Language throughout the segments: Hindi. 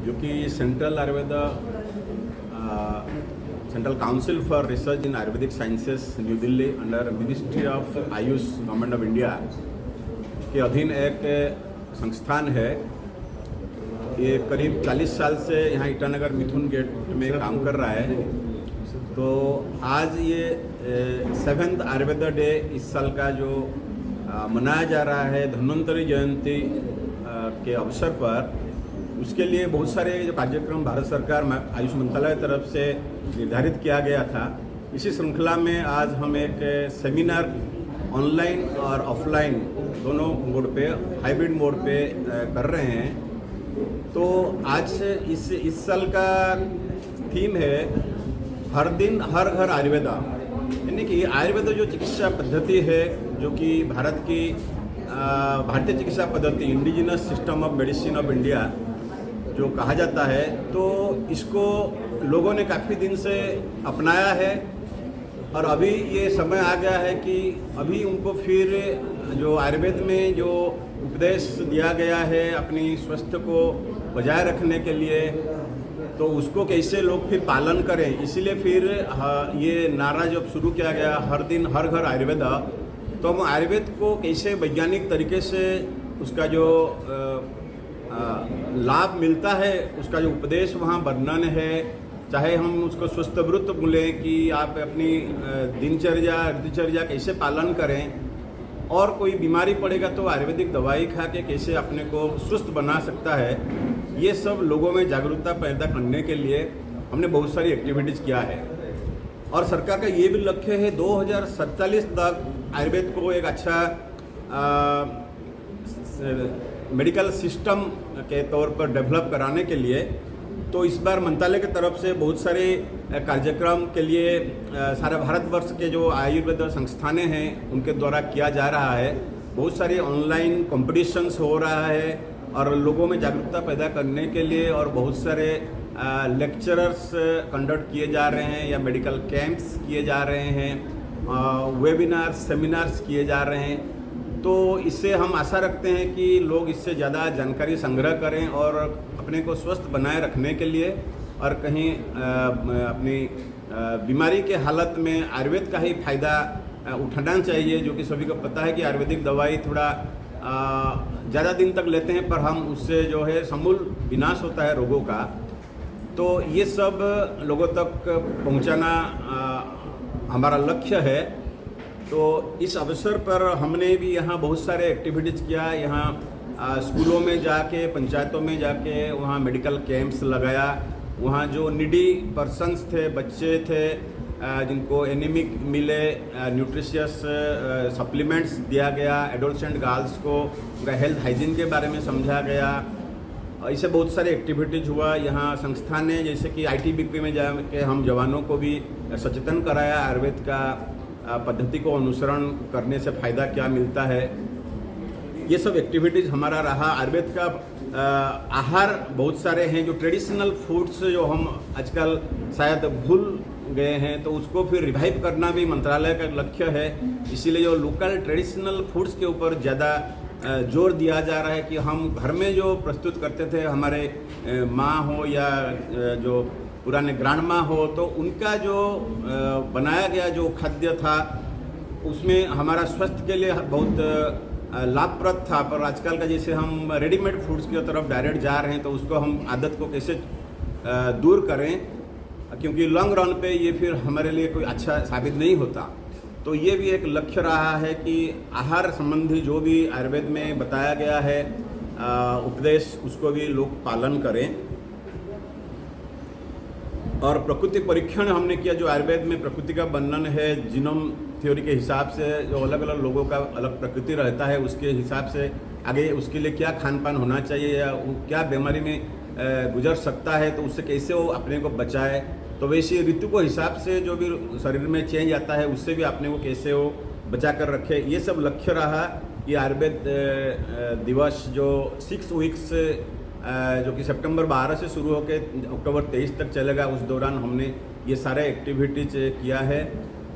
जो कि central Ayurveda central council for research in Ayurvedic sciences new Delhi under ministry of Ayush government of India के अधीन एक संस्थान है। ये करीब 40 साल से यहाँ ईटानगर मिथुन गेट में काम कर रहा है। तो आज ये 7th आयुर्वेदा डे इस साल का जो मनाया जा रहा है धन्वंतरी जयंती के अवसर पर, उसके लिए बहुत सारे जो कार्यक्रम भारत सरकार आयुष मंत्रालय की तरफ से निर्धारित किया गया था। इसी श्रृंखला में आज हम एक सेमिनार ऑनलाइन और ऑफलाइन दोनों मोड पे, हाइब्रिड मोड पे कर रहे हैं। तो आज से इस साल का थीम है हर दिन हर घर आयुर्वेदा, यानी कि आयुर्वेद जो चिकित्सा पद्धति है, जो कि भारतीय चिकित्सा पद्धति indigenous system of medicine of India जो कहा जाता है, तो इसको लोगों ने काफ़ी दिन से अपनाया है। और अभी ये समय आ गया है कि अभी उनको फिर जो आयुर्वेद में जो उपदेश दिया गया है अपनी स्वास्थ्य को बजाय रखने के लिए, तो उसको कैसे लोग फिर पालन करें, इसीलिए फिर ये नारा जब शुरू किया गया हर दिन हर घर आयुर्वेदा, तो हम आयुर्वेद को कैसे वैज्ञानिक तरीके से उसका जो लाभ मिलता है, उसका जो उपदेश वहाँ वर्णन है, चाहे हम उसको स्वस्थ व्रत बोलें कि आप अपनी दिनचर्या कैसे पालन करें, और कोई बीमारी पड़ेगा तो आयुर्वेदिक दवाई खा के कैसे अपने को स्वस्थ बना सकता है, ये सब लोगों में जागरूकता पैदा करने के लिए हमने बहुत सारी एक्टिविटीज़ किया है। और सरकार का ये भी लक्ष्य है 2047 तक आयुर्वेद को एक अच्छा मेडिकल सिस्टम के तौर पर डेवलप कराने के लिए। तो इस बार मंत्रालय की तरफ से बहुत सारे कार्यक्रम के लिए सारे भारतवर्ष के जो आयुर्वेद संस्थानें हैं उनके द्वारा किया जा रहा है। बहुत सारे ऑनलाइन कॉम्पिटिशन्स हो रहा है और लोगों में जागरूकता पैदा करने के लिए, और बहुत सारे लेक्चरर्स कंडक्ट किए जा रहे हैं या मेडिकल कैंप्स किए जा रहे हैं, वेबिनार्स सेमिनार्स किए जा रहे हैं। तो इससे हम आशा रखते हैं कि लोग इससे ज़्यादा जानकारी संग्रह करें और अपने को स्वस्थ बनाए रखने के लिए, और कहीं अपनी बीमारी के हालत में आयुर्वेद का ही फ़ायदा उठाना चाहिए। जो कि सभी को पता है कि आयुर्वेदिक दवाई थोड़ा ज़्यादा दिन तक लेते हैं, पर हम उससे जो है समूल विनाश होता है रोगों का। तो ये सब लोगों तक पहुंचाना हमारा लक्ष्य है। तो इस अवसर पर हमने भी यहाँ बहुत सारे एक्टिविटीज़ किया। यहाँ स्कूलों में जाके, पंचायतों में जाके वहाँ मेडिकल कैंप्स लगाया। वहाँ जो नीडी पर्सन्स थे, बच्चे थे जिनको एनीमिक मिले, न्यूट्रिशियस सप्लीमेंट्स दिया गया। एडोलसेंट गर्ल्स को उनका हेल्थ हाइजीन के बारे में समझा गया। ऐसे बहुत सारे एक्टिविटीज़ हुआ। यहाँ संस्था ने जैसे कि ITBP में जाके हम जवानों को भी सचेतन कराया आयुर्वेद का पद्धति को अनुसरण करने से फ़ायदा क्या मिलता है। ये सब एक्टिविटीज़ हमारा रहा। आयुर्वेद का आहार बहुत सारे हैं, जो ट्रेडिशनल फूड्स जो हम आजकल शायद भूल गए हैं, तो उसको फिर रिवाइव करना भी मंत्रालय का लक्ष्य है। इसीलिए जो लोकल ट्रेडिशनल फूड्स के ऊपर ज़्यादा जोर दिया जा रहा है कि हम घर में जो प्रस्तुत करते थे, हमारे माँ हो या जो पुराने ग्रैंड माँ हो, तो उनका जो बनाया गया जो खाद्य था उसमें हमारा स्वास्थ्य के लिए बहुत लाभप्रद था। पर आजकल का जैसे हम रेडीमेड फूड्स की तरफ डायरेक्ट जा रहे हैं, तो उसको हम आदत को कैसे दूर करें, क्योंकि लॉन्ग रन पे ये फिर हमारे लिए कोई अच्छा साबित नहीं होता। तो ये भी एक लक्ष्य रहा है कि आहार संबंधी जो भी आयुर्वेद में बताया गया है उपदेश, उसको भी लोग पालन करें। और प्रकृति परीक्षण हमने किया। जो आयुर्वेद में प्रकृति का वर्णन है, जीनोम थ्योरी के हिसाब से जो अलग अलग लोगों का अलग प्रकृति रहता है, उसके हिसाब से आगे उसके लिए क्या खान पान होना चाहिए या वो क्या बीमारी में गुजर सकता है, तो उससे कैसे वो अपने को बचाए। तो वैसे ऋतु को हिसाब से जो भी शरीर में चेंज आता है, उससे भी अपने को कैसे वो बचा कर रखे, ये सब लक्ष्य रहा। ये आयुर्वेद दिवस जो 6 वीक्स जो कि सितंबर 12 से शुरू होकर अक्टूबर 23 तक चलेगा, उस दौरान हमने ये सारे एक्टिविटीज किया है।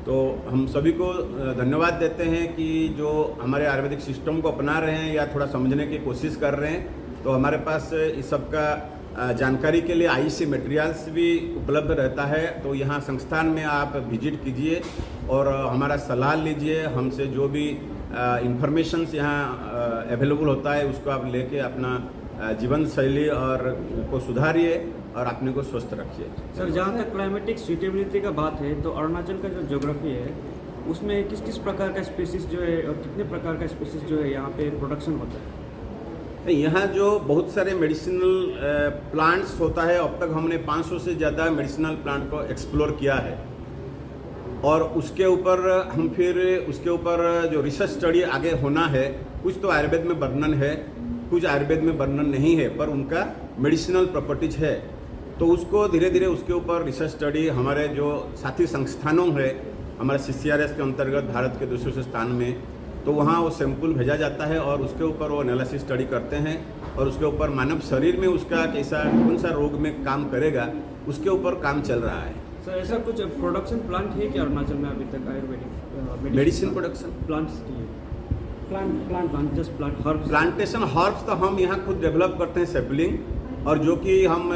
तो हम सभी को धन्यवाद देते हैं कि जो हमारे आयुर्वेदिक सिस्टम को अपना रहे हैं या थोड़ा समझने की कोशिश कर रहे हैं। तो हमारे पास इस सब का जानकारी के लिए IEC मटेरियल्स भी उपलब्ध रहता है। तो यहाँ संस्थान में आप विजिट कीजिए और हमारा सलाह लीजिए। हमसे जो भी इंफॉर्मेशंस यहाँ अवेलेबल होता है उसको आप लेके अपना जीवन शैली और को सुधारिए और अपने को स्वस्थ रखिए। सर, जहाँ तक क्लाइमेटिक सूटेबिलिटी का बात है तो अरुणाचल का जो ज्योग्राफी है उसमें किस किस प्रकार का स्पीसीज जो है और कितने प्रकार का स्पीसीज जो है यहाँ पे प्रोडक्शन होता है? यहाँ जो बहुत सारे मेडिसिनल प्लांट्स होता है, अब तक हमने 500 से ज़्यादा मेडिसिनल प्लांट को एक्सप्लोर किया है और उसके ऊपर हम फिर उसके ऊपर जो रिसर्च स्टडी आगे होना है। कुछ तो आयुर्वेद में वर्णन है, कुछ आयुर्वेद में वर्णन नहीं है, पर उनका मेडिसिनल प्रॉपर्टीज है। तो उसको धीरे धीरे उसके ऊपर रिसर्च स्टडी हमारे जो साथी संस्थानों है, हमारे CCRS के अंतर्गत भारत के दूसरे स्थान में, तो वहाँ वो सैंपल भेजा जाता है और उसके ऊपर वो एनालिसिस स्टडी करते हैं और उसके ऊपर मानव शरीर में उसका कैसा कौन सा रोग में काम करेगा उसके ऊपर काम चल रहा है। सर, ऐसा कुछ प्रोडक्शन प्लांट है क्या अरुणाचल में अभी तक Ayurvedic medicine production plants just plant plantation herbs तो हम यहाँ खुद डेवलप करते हैं सैपलिंग, और जो कि हम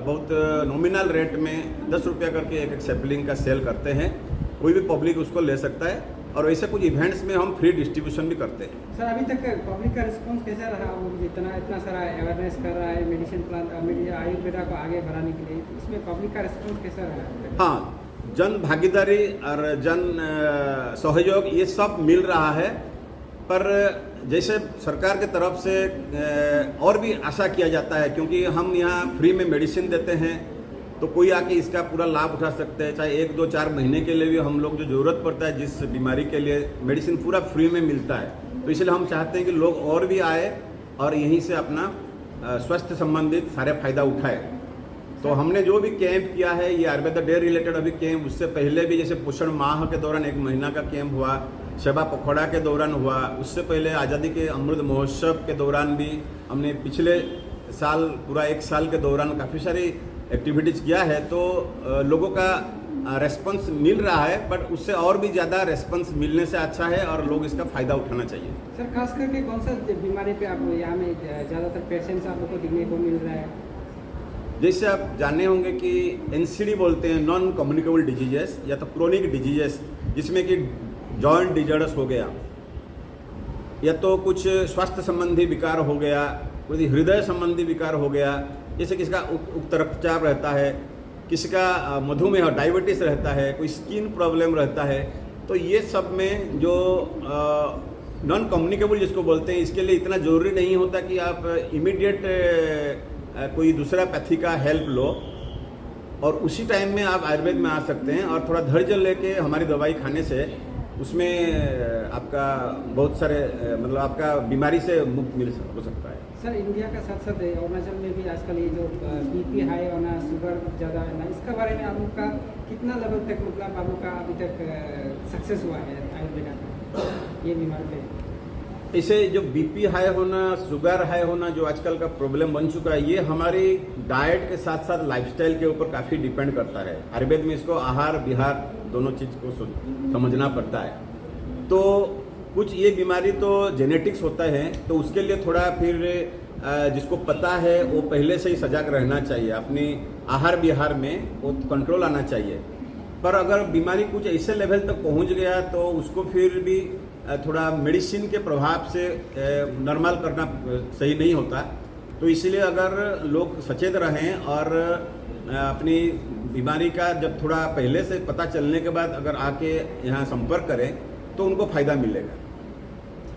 बहुत नॉमिनल रेट में 10 रुपया करके एक सैपलिंग का सेल करते हैं। कोई भी पब्लिक उसको ले सकता है और वैसे कुछ इवेंट्स में हम फ्री डिस्ट्रीब्यूशन भी करते हैं। सर, अभी तक पब्लिक का रिस्पांस कैसा रहा? वो इतना सारा अवेयरनेस कर रहा है मेडिसिन प्लांट आयुर्वेदा को आगे बढ़ाने के लिए, इसमें पब्लिक का रिस्पांस कैसा रहा? हाँ, जन भागीदारी और जन सहयोग ये सब मिल रहा है, पर जैसे सरकार के तरफ से और भी आशा किया जाता है, क्योंकि हम यहाँ फ्री में मेडिसिन देते हैं तो कोई आके इसका पूरा लाभ उठा सकते हैं। चाहे 1, 2, 4 महीने के लिए भी हम लोग जो ज़रूरत पड़ता है जिस बीमारी के लिए मेडिसिन पूरा फ्री में मिलता है। तो इसलिए हम चाहते हैं कि लोग और भी आए और यहीं से अपना स्वास्थ्य संबंधित सारे फायदा उठाए। तो हमने जो भी कैंप किया है, ये आयुर्वेदा डे रिलेटेड अभी कैंप, उससे पहले भी जैसे पोषण माह के दौरान 1 महीना का कैंप हुआ, सेवा पखवाड़ा के दौरान हुआ, उससे पहले आज़ादी के अमृत महोत्सव के दौरान भी हमने पिछले साल पूरा 1 साल के दौरान काफ़ी सारी एक्टिविटीज़ किया है। तो लोगों का रेस्पॉन्स मिल रहा है, बट उससे और भी ज़्यादा रेस्पॉन्स मिलने से अच्छा है और लोग इसका फ़ायदा उठाना चाहिए। सर, खास करके कौन सा बीमारी पे आप यहाँ में ज़्यादातर पेशेंट्स आप लोग को दिखने को मिल रहा है? जैसे आप जाने होंगे कि NCD बोलते हैं, नॉन कम्युनिकेबल डिजीजेस, या तो क्रोनिक डिजीजेस, जिसमें कि जॉइंट डिजॉर्डर्स हो गया, या तो कुछ स्वास्थ्य संबंधी विकार हो गया, कोई हृदय संबंधी विकार हो गया, जैसे किसका उच्च रक्तचाप रहता है, किसका मधुमेह डायबिटीज रहता है, कोई स्किन प्रॉब्लम रहता है। तो ये सब में जो नॉन कम्युनिकेबल जिसको बोलते हैं, इसके लिए इतना ज़रूरी नहीं होता कि आप इमीडिएट कोई दूसरा पैथी का हेल्प लो, और उसी टाइम में आप आयुर्वेद में आ सकते हैं और थोड़ा धैर्य लेके हमारी दवाई खाने से उसमें आपका बहुत सारे मतलब आपका बीमारी से मुक्त हो सकता है। सर, इंडिया का साथ साथ अरुणाचल में भी आजकल ये जो BP हाई होना, शुगर ज़्यादा है ना, इसका बारे में आप लोग का कितना लेवल तक मतलब आप लोग का अभी तक सक्सेस हुआ है आयुर्वेदा का ये बीमारी पे? इसे जो BP हाई होना, शुगर हाई होना जो आजकल का प्रॉब्लम बन चुका है, ये हमारी डाइट के साथ साथ लाइफस्टाइल के ऊपर काफ़ी डिपेंड करता है। आयुर्वेद में इसको आहार विहार दोनों चीज़ को समझना पड़ता है। तो कुछ ये बीमारी तो जेनेटिक्स होता है, तो उसके लिए थोड़ा फिर जिसको पता है वो पहले से ही सजग रहना चाहिए, अपनी आहार विहार में वो कंट्रोल आना चाहिए। पर अगर बीमारी कुछ ऐसे लेवल तक पहुंच गया तो उसको फिर भी थोड़ा मेडिसिन के प्रभाव से नॉर्मल करना सही नहीं होता। तो इसलिए अगर लोग सचेत रहें और अपनी बीमारी का जब थोड़ा पहले से पता चलने के बाद अगर आके यहाँ संपर्क करें तो उनको फ़ायदा मिलेगा।